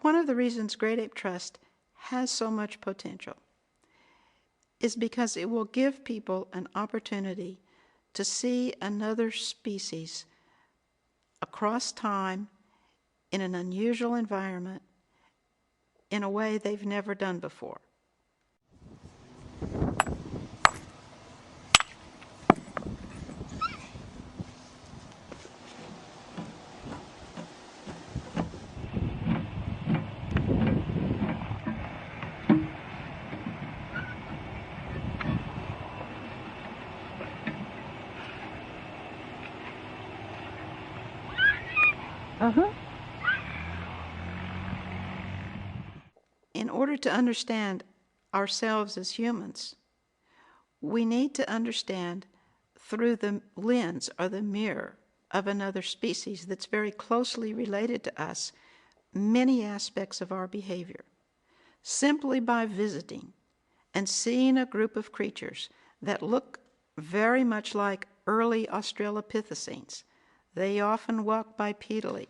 One of the reasons Great Ape Trust has so much potential is because it will give people an opportunity to see another species across time in an unusual environment in a way they've never done before. In order to understand ourselves as humans, we need to understand through the lens or the mirror of another species that's very closely related to us many aspects of our behavior. Simply by visiting and seeing a group of creatures that look very much like early Australopithecines. They often walk bipedally.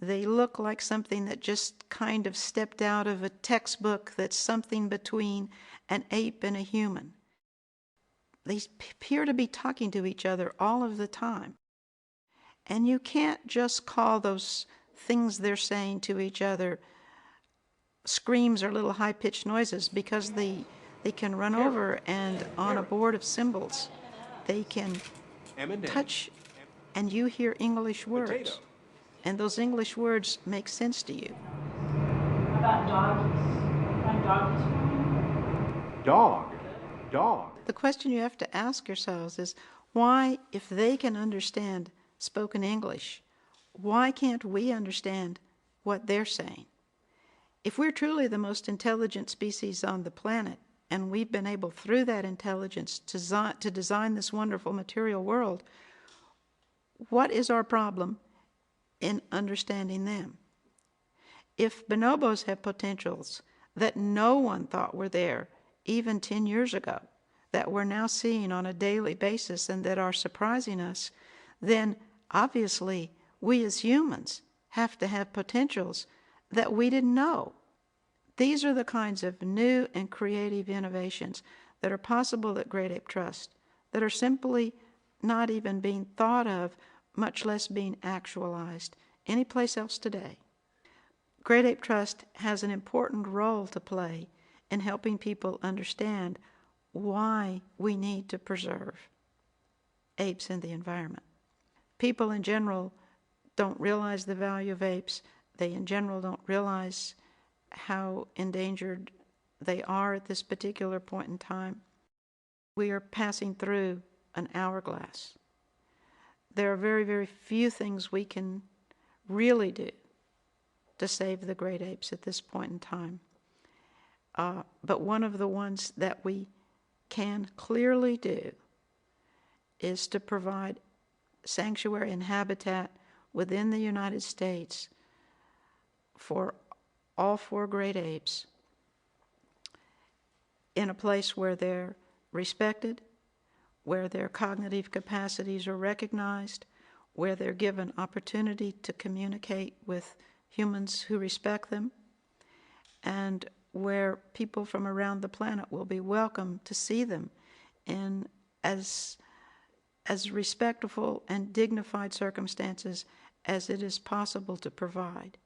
They look like something that just kind of stepped out of a textbook that's something between an ape and a human. They appear to be talking to each other all of the time. And you can't just call those things they're saying to each other screams or little high-pitched noises, because they can run over and on a board of cymbals they can touch and you hear English words. And those English words make sense to you. About doggies. Find doggies for me? Dog. The question you have to ask yourselves is, why, if they can understand spoken English, why can't we understand what they're saying? If we're truly the most intelligent species on the planet, and we've been able through that intelligence to design this wonderful material world, what is our problem in understanding them? If bonobos have potentials that no one thought were there even 10 years ago, that we're now seeing on a daily basis and that are surprising us, then obviously we as humans have to have potentials that we didn't know. These are the kinds of new and creative innovations that are possible at Great Ape Trust, that are simply not even being thought of, much less being actualized anyplace else today. Great Ape Trust has an important role to play in helping people understand why we need to preserve apes in the environment. People in general don't realize the value of apes. They in general don't realize how endangered they are at this particular point in time. We are passing through an hourglass. There are very, very few things we can really do to save the great apes at this point in time. But one of the ones that we can clearly do is to provide sanctuary and habitat within the United States for all 4 great apes in a place where they're respected, where their cognitive capacities are recognized, where they're given opportunity to communicate with humans who respect them, and where people from around the planet will be welcome to see them in as respectful and dignified circumstances as it is possible to provide.